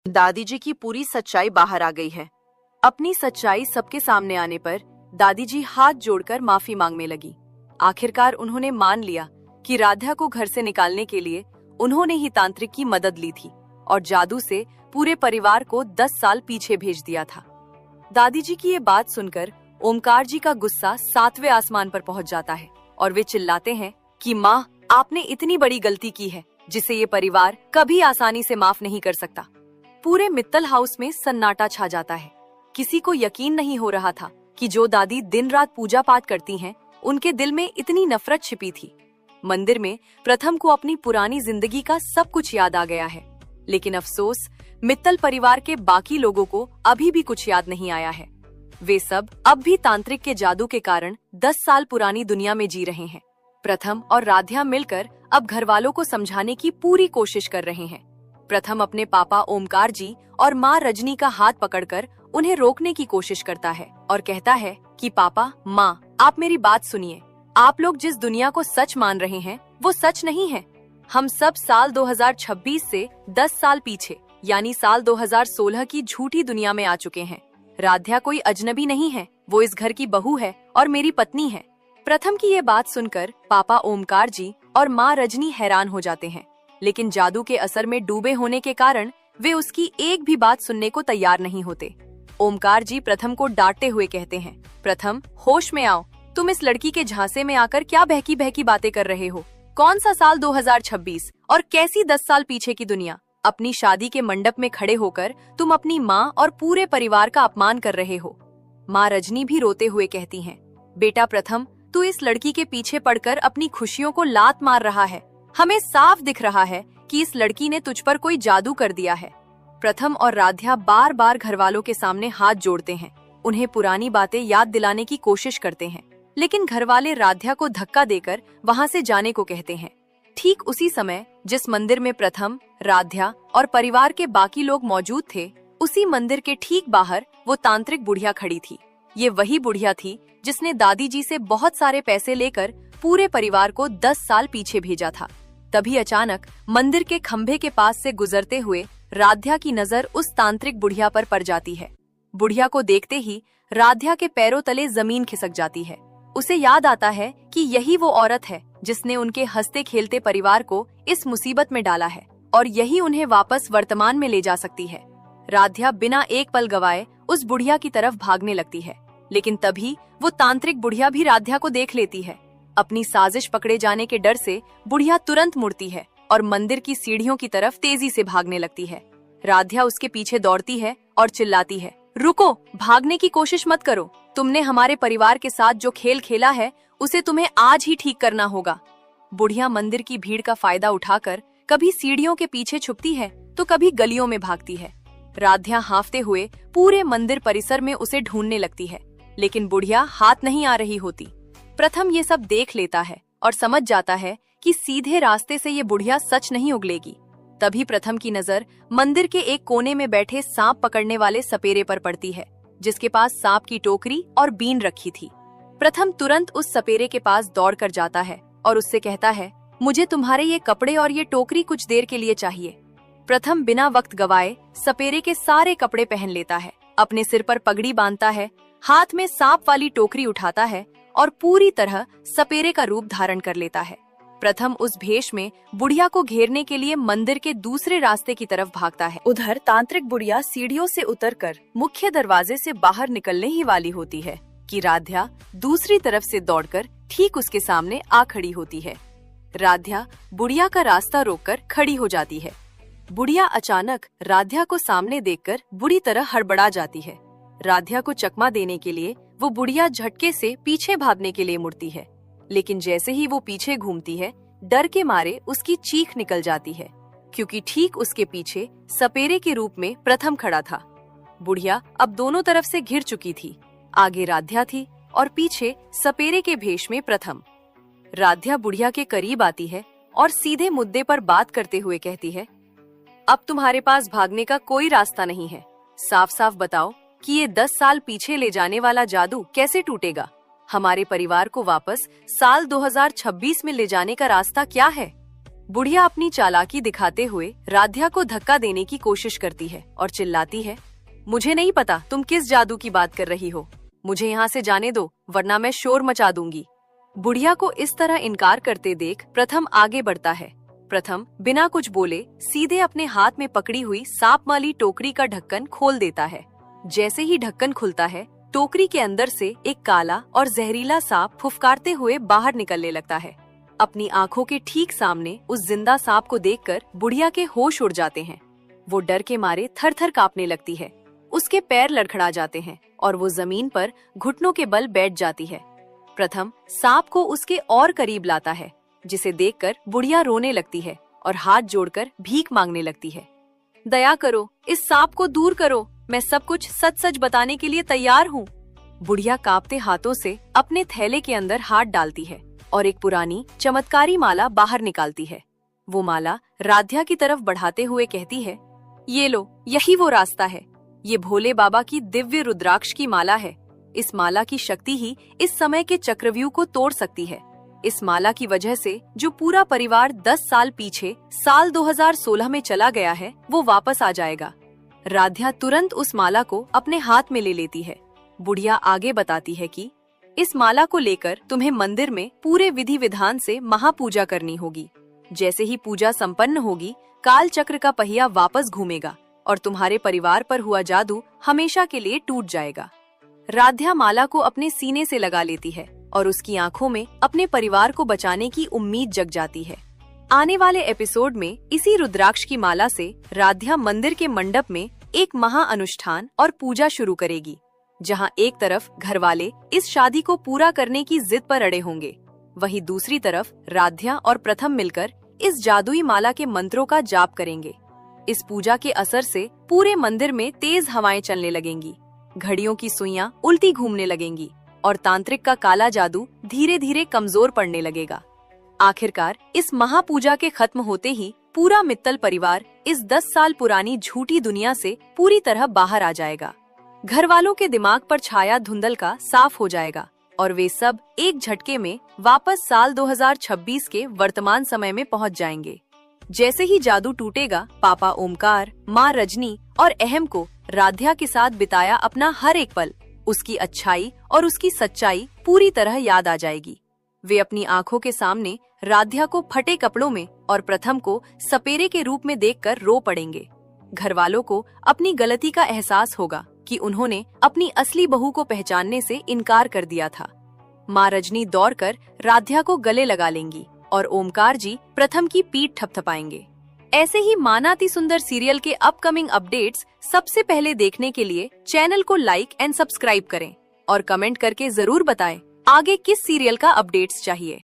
दादी जी की पूरी सच्चाई बाहर आ गई है। अपनी सच्चाई सबके सामने आने पर दादी जी हाथ जोड़कर माफी मांगने लगी। आखिरकार उन्होंने मान लिया कि राधा को घर से निकालने के लिए उन्होंने ही तांत्रिक की मदद ली थी और जादू से पूरे परिवार को 10 साल पीछे भेज दिया था। दादी जी की ये बात सुनकर ओमकार जी का गुस्सा 7वें आसमान पर पहुंच जाता है और वे चिल्लाते हैं कि माँ, आपने इतनी बड़ी गलती की है जिसे ये परिवार कभी आसानी से माफ नहीं कर सकता। पूरे मित्तल हाउस में सन्नाटा छा जाता है। किसी को यकीन नहीं हो रहा था कि जो दादी दिन रात पूजा पाठ करती हैं, उनके दिल में इतनी नफरत छिपी थी। मंदिर में प्रथम को अपनी पुरानी जिंदगी का सब कुछ याद आ गया है, लेकिन अफसोस मित्तल परिवार के बाकी लोगों को अभी भी कुछ याद नहीं आया है। वे सब अब भी तांत्रिक के जादू के कारण 10 साल पुरानी दुनिया में जी रहे हैं। प्रथम और राध्या मिलकर अब घर वालों को समझाने की पूरी कोशिश कर रहे हैं। प्रथम अपने पापा ओमकार जी और माँ रजनी का हाथ पकड़कर उन्हें रोकने की कोशिश करता है और कहता है कि पापा, माँ, आप मेरी बात सुनिए। आप लोग जिस दुनिया को सच मान रहे हैं वो सच नहीं है। हम सब साल 2026 से 10 साल पीछे यानी साल 2016 की झूठी दुनिया में आ चुके हैं। राध्या कोई अजनबी नहीं है, वो इस घर की बहू है और मेरी पत्नी है। प्रथम की ये बात सुनकर पापा ओमकार जी और माँ रजनी हैरान हो जाते हैं, लेकिन जादू के असर में डूबे होने के कारण वे उसकी एक भी बात सुनने को तैयार नहीं होते। ओमकार जी प्रथम को डांटते हुए कहते हैं, प्रथम, होश में आओ। तुम इस लड़की के झांसे में आकर क्या बहकी बहकी बातें कर रहे हो? कौन सा साल 2026 और कैसी 10 साल पीछे की दुनिया? अपनी शादी के मंडप में खड़े होकर तुम अपनी माँ और पूरे परिवार का अपमान कर रहे हो। माँ रजनी भी रोते हुए कहती हैं, बेटा प्रथम, तू इस लड़की के पीछे पड़कर अपनी खुशियों को लात मार रहा है। हमें साफ दिख रहा है कि इस लड़की ने तुझ पर कोई जादू कर दिया है। प्रथम और राध्या बार बार घर वालों के सामने हाथ जोड़ते हैं, उन्हें पुरानी बातें याद दिलाने की कोशिश करते हैं, लेकिन घर वाले राध्या को धक्का देकर वहां से जाने को कहते हैं। ठीक उसी समय जिस मंदिर में प्रथम, राध्या और परिवार के बाकी लोग मौजूद थे, उसी मंदिर के ठीक बाहर वो तांत्रिक बुढ़िया खड़ी थी। ये वही बुढ़िया थी जिसने दादी जी से बहुत सारे पैसे लेकर पूरे परिवार को 10 साल पीछे भेजा था। तभी अचानक मंदिर के खंभे के पास से गुजरते हुए राध्या की नजर उस तांत्रिक बुढ़िया पर पड़ जाती है। बुढ़िया को देखते ही राध्या के पैरों तले जमीन खिसक जाती है। उसे याद आता है कि यही वो औरत है जिसने उनके हंसते खेलते परिवार को इस मुसीबत में डाला है और यही उन्हें वापस वर्तमान में ले जा सकती है। राध्या बिना एक पल गवाए उस बुढ़िया की तरफ भागने लगती है, लेकिन तभी वो तांत्रिक बुढ़िया भी राध्या को देख लेती है। अपनी साजिश पकड़े जाने के डर से बुढ़िया तुरंत मुड़ती है और मंदिर की सीढ़ियों की तरफ तेजी से भागने लगती है। राध्या उसके पीछे दौड़ती है और चिल्लाती है, रुको, भागने की कोशिश मत करो। तुमने हमारे परिवार के साथ जो खेल खेला है उसे तुम्हें आज ही ठीक करना होगा। बुढ़िया मंदिर की भीड़ का फायदा उठाकर कभी सीढ़ियों के पीछे छुपती है तो कभी गलियों में भागती है। राध्या हांफते हुए पूरे मंदिर परिसर में उसे ढूंढने लगती है, लेकिन बुढ़िया हाथ नहीं आ रही होती। प्रथम ये सब देख लेता है और समझ जाता है कि सीधे रास्ते से ये बुढ़िया सच नहीं उगलेगी। तभी प्रथम की नजर मंदिर के एक कोने में बैठे सांप पकड़ने वाले सपेरे पर पड़ती है, जिसके पास सांप की टोकरी और बीन रखी थी। प्रथम तुरंत उस सपेरे के पास दौड़कर जाता है और उससे कहता है, मुझे तुम्हारे ये कपड़े और ये टोकरी कुछ देर के लिए चाहिए। प्रथम बिना वक्त गवाए सपेरे के सारे कपड़े पहन लेता है, अपने सिर पर पगड़ी बांधता है, हाथ में सांप वाली टोकरी उठाता है और पूरी तरह सपेरे का रूप धारण कर लेता है। प्रथम उस भेष में बुढ़िया को घेरने के लिए मंदिर के दूसरे रास्ते की तरफ भागता है। उधर तांत्रिक बुढ़िया सीढ़ियों से उतरकर मुख्य दरवाजे से बाहर निकलने ही वाली होती है कि राध्या दूसरी तरफ से दौड़कर ठीक उसके सामने आ खड़ी होती है। राध्या बुढ़िया का रास्ता रोककर खड़ी हो जाती है। बुढ़िया अचानक राध्या को सामने देखकर बुरी तरह हड़बड़ा जाती है। राध्या को चकमा देने के लिए वो बुढ़िया झटके से पीछे भागने के लिए मुड़ती है, लेकिन जैसे ही वो पीछे घूमती है, डर के मारे उसकी चीख निकल जाती है, क्योंकि ठीक उसके पीछे सपेरे के रूप में प्रथम खड़ा था। बुढ़िया अब दोनों तरफ से घिर चुकी थी, आगे राध्या थी और पीछे सपेरे के भेष में प्रथम। राध्या बुढ़िया के करीब आती है और सीधे मुद्दे पर बात करते हुए कहती है, अब तुम्हारे पास भागने का कोई रास्ता नहीं है। साफ साफ बताओ कि ये 10 साल पीछे ले जाने वाला जादू कैसे टूटेगा? हमारे परिवार को वापस साल 2026 में ले जाने का रास्ता क्या है? बुढ़िया अपनी चालाकी दिखाते हुए राध्या को धक्का देने की कोशिश करती है और चिल्लाती है, मुझे नहीं पता तुम किस जादू की बात कर रही हो, मुझे यहाँ से जाने दो वरना मैं शोर मचा दूंगी। बुढ़िया को इस तरह इनकार करते देख प्रथम आगे बढ़ता है। प्रथम बिना कुछ बोले सीधे अपने हाथ में पकड़ी हुई सांप वाली टोकरी का ढक्कन खोल देता है। जैसे ही ढक्कन खुलता है, टोकरी के अंदर से एक काला और जहरीला सांप फुफकारते हुए बाहर निकलने लगता है। अपनी आंखों के ठीक सामने उस जिंदा सांप को देखकर बुढ़िया के होश उड़ जाते हैं। वो डर के मारे थर थर कांपने लगती है। उसके पैर लड़खड़ा जाते हैं और वो जमीन पर घुटनों के बल बैठ जाती है। प्रथम सांप को उसके और करीब लाता है, जिसे देखकर बुढ़िया रोने लगती है और हाथ जोड़कर भीख मांगने लगती है। दया करो, इस सांप को दूर करो, मैं सब कुछ सच सच बताने के लिए तैयार हूँ। बुढ़िया कांपते हाथों से अपने थैले के अंदर हाथ डालती है और एक पुरानी चमत्कारी माला बाहर निकालती है। वो माला राध्या की तरफ बढ़ाते हुए कहती है, ये लो, यही वो रास्ता है। ये भोले बाबा की दिव्य रुद्राक्ष की माला है। इस माला की शक्ति ही इस समय के चक्रव्यूह को तोड़ सकती है। इस माला की वजह से जो पूरा परिवार 10 साल पीछे साल 2016 में चला गया है, वो वापस आ जाएगा। राध्या तुरंत उस माला को अपने हाथ में ले लेती है। बुढ़िया आगे बताती है कि इस माला को लेकर तुम्हें मंदिर में पूरे विधि विधान से महापूजा करनी होगी। जैसे ही पूजा संपन्न होगी, काल चक्र का पहिया वापस घूमेगा और तुम्हारे परिवार पर हुआ जादू हमेशा के लिए टूट जाएगा। राध्या माला को अपने सीने से लगा लेती है और उसकी आंखों में अपने परिवार को बचाने की उम्मीद जग जाती है। आने वाले एपिसोड में इसी रुद्राक्ष की माला से राध्या मंदिर के मंडप में एक महा अनुष्ठान और पूजा शुरू करेगी, जहां एक तरफ घरवाले इस शादी को पूरा करने की जिद पर अड़े होंगे, वहीं दूसरी तरफ राध्या और प्रथम मिलकर इस जादुई माला के मंत्रों का जाप करेंगे। इस पूजा के असर से पूरे मंदिर में तेज हवाएं चलने लगेंगी, घड़ियों की सुइयां उल्टी घूमने लगेंगी और तांत्रिक का काला जादू धीरे धीरे कमजोर पड़ने लगेगा। आखिरकार इस महापूजा के खत्म होते ही पूरा मित्तल परिवार इस 10 साल पुरानी झूठी दुनिया से पूरी तरह बाहर आ जाएगा। घर वालों के दिमाग पर छाया धुंधल का साफ हो जाएगा और वे सब एक झटके में वापस साल 2026 के वर्तमान समय में पहुंच जाएंगे। जैसे ही जादू टूटेगा, पापा ओमकार, माँ रजनी और अहम को राध्या के साथ बिताया अपना हर एक पल, उसकी अच्छाई और उसकी सच्चाई पूरी तरह याद आ जाएगी। वे अपनी आंखों के सामने राध्या को फटे कपड़ों में और प्रथम को सपेरे के रूप में देखकर रो पड़ेंगे। घर वालों को अपनी गलती का एहसास होगा कि उन्होंने अपनी असली बहू को पहचानने से इनकार कर दिया था। माँ रजनी दौड़कर राध्या को गले लगा लेंगी और ओमकार जी प्रथम की पीठ थपथपाएंगे। ऐसे ही मानाति सुंदर सीरियल के अपकमिंग अपडेट्स सबसे पहले देखने के लिए चैनल को लाइक एंड सब्सक्राइब करें और कमेंट करके जरूर बताएं आगे किस सीरियल का अपडेट्स चाहिए।